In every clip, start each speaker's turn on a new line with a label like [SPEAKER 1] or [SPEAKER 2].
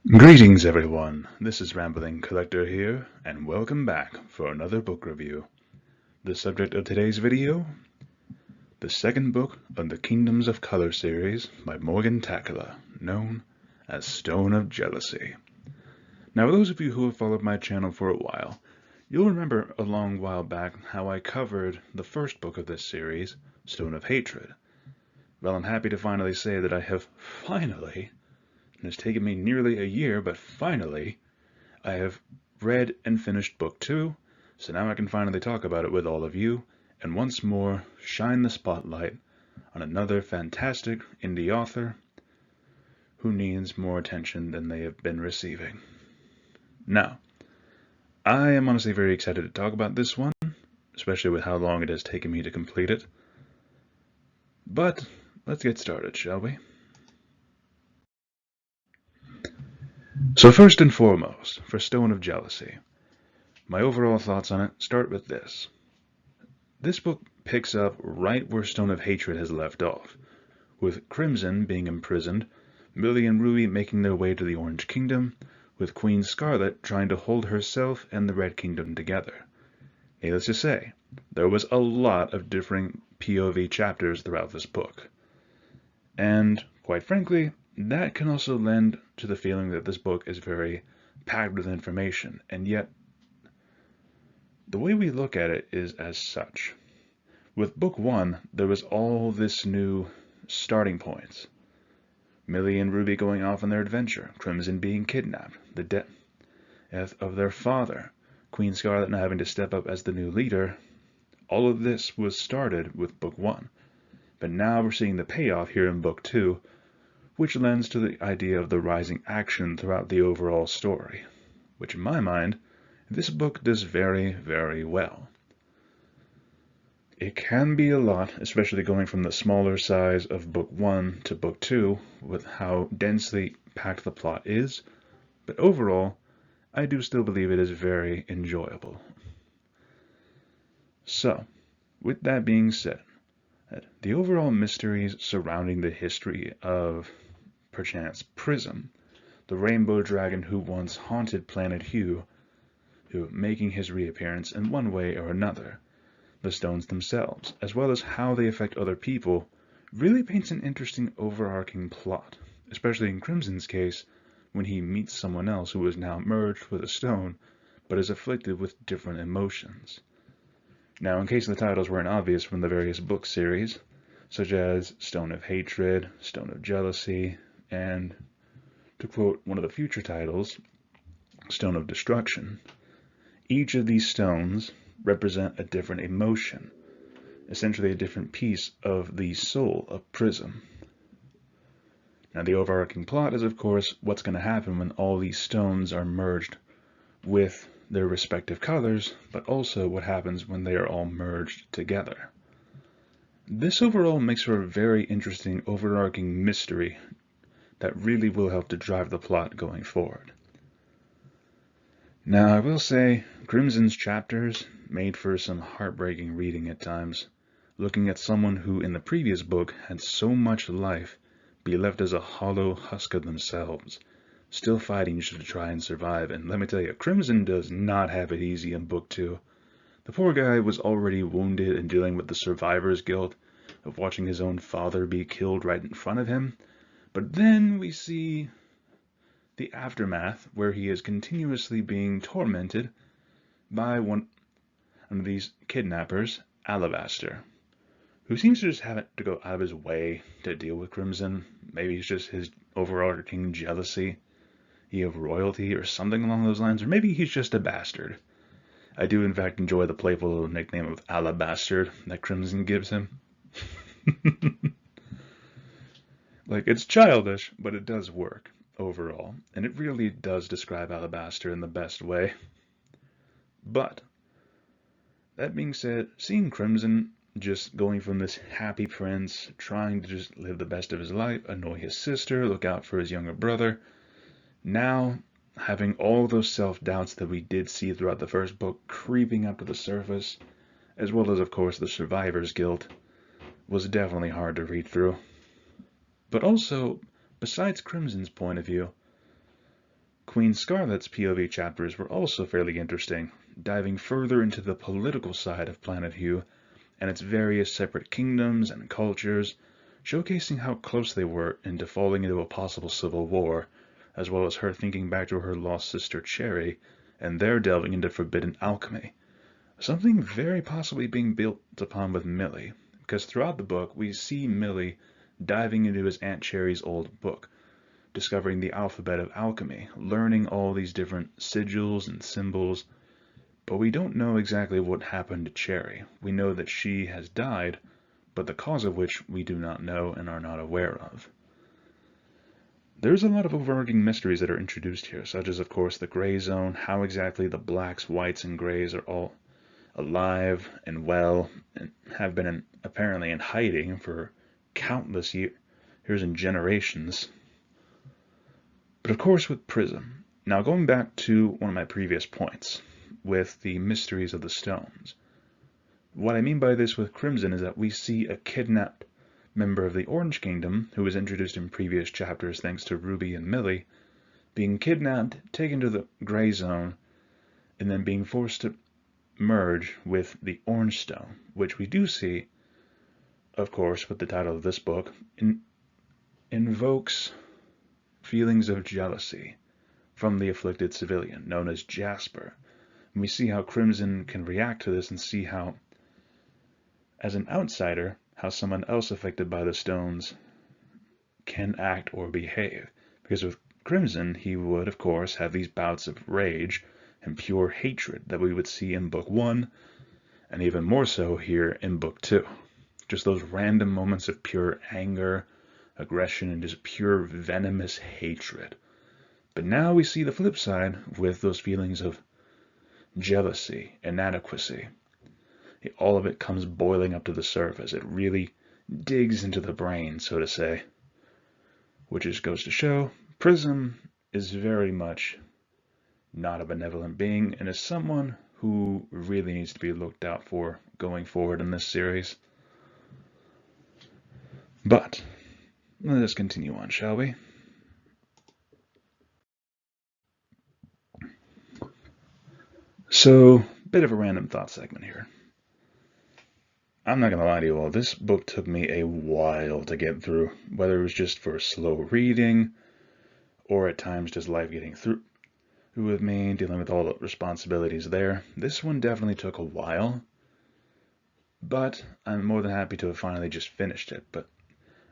[SPEAKER 1] Greetings everyone, this is Rambling Collector here, and welcome back for another book review. The subject of today's video, the second book of the Kingdoms of Color series by Morgan Takala, known as Stone of Jealousy. Now, for those of you who have followed my channel for a while, you'll remember a long while back how I covered the first book of this series, Stone of Hatred. Well, I'm happy to finally say that I have finally, and it's taken me nearly a year, but finally, I have read and finished book 2, so now I can finally talk about it with all of you, and once more shine the spotlight on another fantastic indie author who needs more attention than they have been receiving. Now, I am honestly very excited to talk about this one, especially with how long it has taken me to complete it. But let's get started, shall we? So first and foremost, for Stone of Jealousy, my overall thoughts on it start with this. This book picks up right where Stone of Hatred has left off, with Crimson being imprisoned, Millie and Ruby making their way to the Orange Kingdom, with Queen Scarlet trying to hold herself and the Red Kingdom together. Needless to say, there was a lot of differing POV chapters throughout this book. And, quite frankly, that can also lend to the feeling that this book is very packed with information, and yet the way we look at it is as such. With book 1, there was all this new starting points. Millie and Ruby going off on their adventure, Crimson being kidnapped, the death of their father, Queen Scarlet now having to step up as the new leader. All of this was started with book 1. But now we're seeing the payoff here in book 2, which lends to the idea of the rising action throughout the overall story, which in my mind, this book does very, very well. It can be a lot, especially going from the smaller size of book 1 to book 2, with how densely packed the plot is, but overall, I do still believe it is very enjoyable. So, with that being said, the overall mysteries surrounding the history of, perchance, Prism, the rainbow dragon who once haunted Planet Hue, who making his reappearance in one way or another, the stones themselves, as well as how they affect other people, really paints an interesting overarching plot, especially in Crimson's case, when he meets someone else who is now merged with a stone, but is afflicted with different emotions. Now, in case the titles weren't obvious from the various book series, such as Stone of Hatred, Stone of Jealousy, and, to quote one of the future titles, Stone of Destruction, each of these stones represent a different emotion, essentially a different piece of the soul of Prism. Now, the overarching plot is, of course, what's going to happen when all these stones are merged with their respective colors, but also what happens when they are all merged together. This overall makes for a very interesting overarching mystery that really will help to drive the plot going forward. Now, I will say, Crimson's chapters made for some heartbreaking reading at times, looking at someone who in the previous book had so much life be left as a hollow husk of themselves, still fighting just to try and survive. And let me tell you, Crimson does not have it easy in book 2. The poor guy was already wounded and dealing with the survivor's guilt of watching his own father be killed right in front of him. But then we see the aftermath, where he is continuously being tormented by one of these kidnappers, Alabaster, who seems to just have to go out of his way to deal with Crimson. Maybe it's just his overarching jealousy of royalty or something along those lines, or maybe he's just a bastard. I do in fact enjoy the playful little nickname of Alabaster that Crimson gives him. Like, it's childish, but it does work overall, and it really does describe Alabaster in the best way. But that being said, seeing Crimson just going from this happy prince, trying to just live the best of his life, annoy his sister, look out for his younger brother, now having all those self-doubts that we did see throughout the first book creeping up to the surface, as well as, of course, the survivor's guilt, was definitely hard to read through. But also, besides Crimson's point of view, Queen Scarlet's POV chapters were also fairly interesting, diving further into the political side of Planet Hugh and its various separate kingdoms and cultures, showcasing how close they were into falling into a possible civil war, as well as her thinking back to her lost sister Cherry, and their delving into forbidden alchemy. Something very possibly being built upon with Millie, because throughout the book we see Millie diving into his Aunt Cherry's old book, discovering the alphabet of alchemy, learning all these different sigils and symbols, but we don't know exactly what happened to Cherry. We know that she has died, but the cause of which we do not know and are not aware of. There's a lot of overarching mysteries that are introduced here, such as, of course, the gray zone, how exactly the blacks, whites, and grays are all alive and well, and have been apparently in hiding for countless years and generations. But of course with Prism. Now going back to one of my previous points, with the mysteries of the stones. What I mean by this with Crimson is that we see a kidnapped member of the Orange Kingdom, who was introduced in previous chapters thanks to Ruby and Millie, being kidnapped, taken to the Grey Zone, and then being forced to merge with the Orange Stone, which we do see, of course, with the title of this book, invokes feelings of jealousy from the afflicted civilian, known as Jasper. And we see how Crimson can react to this and see how, as an outsider, how someone else affected by the stones can act or behave. Because with Crimson, he would, of course, have these bouts of rage and pure hatred that we would see in Book 1, and even more so here in Book 2. Just those random moments of pure anger, aggression, and just pure venomous hatred. But now we see the flip side with those feelings of jealousy, inadequacy. All of it comes boiling up to the surface. It really digs into the brain, so to say. Which just goes to show, Prism is very much not a benevolent being, and is someone who really needs to be looked out for going forward in this series. But let us continue on, shall we? So, bit of a random thought segment here. I'm not gonna lie to you all, this book took me a while to get through, whether it was just for slow reading, or at times just life getting through with me, dealing with all the responsibilities there. This one definitely took a while, but I'm more than happy to have finally just finished it. But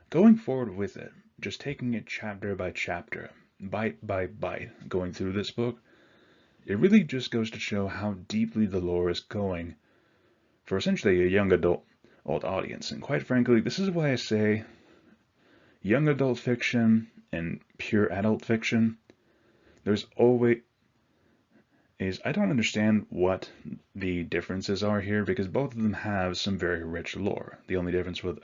[SPEAKER 1] going forward with it, just taking it chapter by chapter, bite by bite, going through this book, it really just goes to show how deeply the lore is going for essentially a young adult audience. And quite frankly, this is why I say young adult fiction and pure adult fiction, there's always I don't understand what the differences are here, because both of them have some very rich lore. The only difference with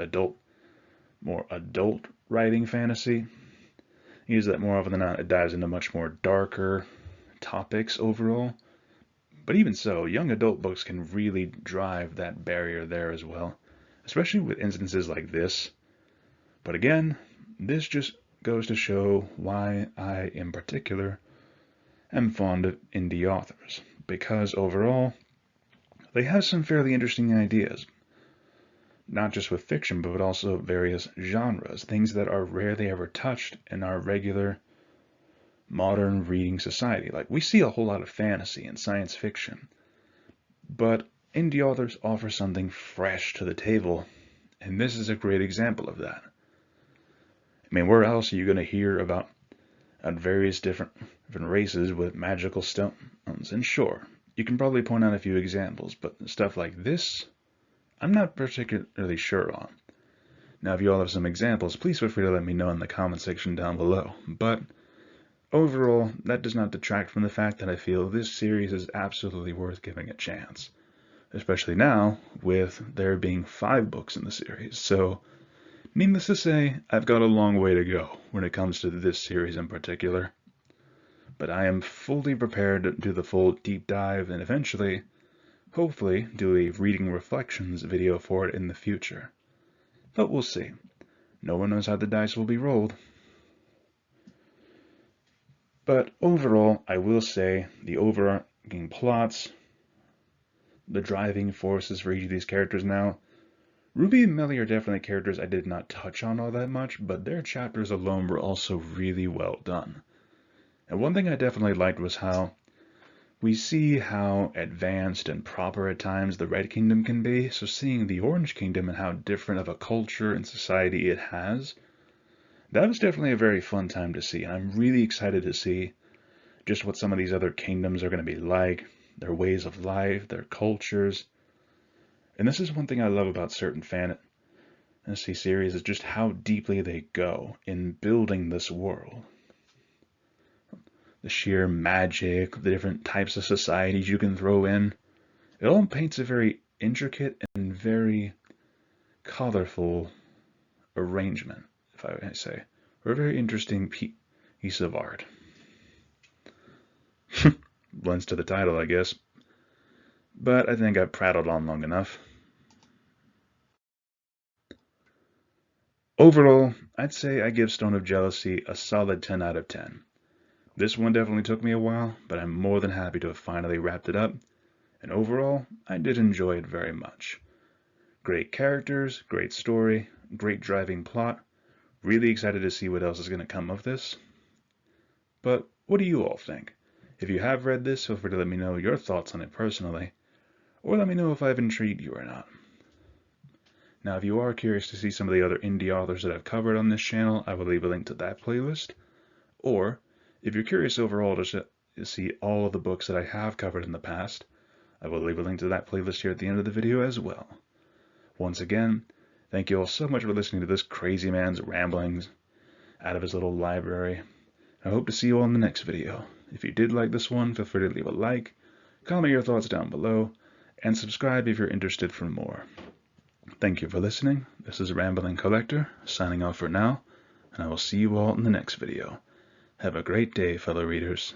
[SPEAKER 1] more adult writing fantasy is that more often than not it dives into much more darker topics overall. But even so, young adult books can really drive that barrier there as well, especially with instances like this. But again, this just goes to show why I, in particular, am fond of indie authors, because overall, they have some fairly interesting ideas, not just with fiction, but also various genres, things that are rarely ever touched in our regular modern reading society. Like, we see a whole lot of fantasy and science fiction, but indie authors offer something fresh to the table, and this is a great example of that. I mean, where else are you going to hear about various different races with magical stones? And sure, you can probably point out a few examples, but stuff like this, I'm not particularly sure on. Now, if you all have some examples, please feel free to let me know in the comment section down below. But overall, that does not detract from the fact that I feel this series is absolutely worth giving a chance, especially now with there being 5 books in the series. So, needless to say, I've got a long way to go when it comes to this series in particular. But I am fully prepared to do the full deep dive and eventually, hopefully, do a reading reflections video for it in the future. But we'll see. No one knows how the dice will be rolled. But overall, I will say the overarching plots, the driving forces for each of these characters now, Ruby and Melly are definitely characters I did not touch on all that much, but their chapters alone were also really well done. And one thing I definitely liked was how we see how advanced and proper at times the Red Kingdom can be, so seeing the Orange Kingdom and how different of a culture and society it has, that was definitely a very fun time to see, and I'm really excited to see just what some of these other kingdoms are going to be like, their ways of life, their cultures. And this is one thing I love about certain fantasy series, is just how deeply they go in building this world. The sheer magic, the different types of societies you can throw in, it all paints a very intricate and very colorful arrangement, if I may say, or a very interesting piece of art. Blends to the title, I guess. But I think I've prattled on long enough. Overall, I'd say I give Stone of Jealousy a solid 10 out of 10. This one definitely took me a while, but I'm more than happy to have finally wrapped it up, and overall, I did enjoy it very much. Great characters, great story, great driving plot. Really excited to see what else is going to come of this. But what do you all think? If you have read this, feel free to let me know your thoughts on it personally, or let me know if I've intrigued you or not. Now, if you are curious to see some of the other indie authors that I've covered on this channel, I will leave a link to that playlist. Or, if you're curious overall to see all of the books that I have covered in the past, I will leave a link to that playlist here at the end of the video as well. Once again, thank you all so much for listening to this crazy man's ramblings out of his little library. I hope to see you all in the next video. If you did like this one, feel free to leave a like, comment your thoughts down below, and subscribe if you're interested for more. Thank you for listening. This is Rambling Collector, signing off for now, and I will see you all in the next video. Have a great day, fellow readers.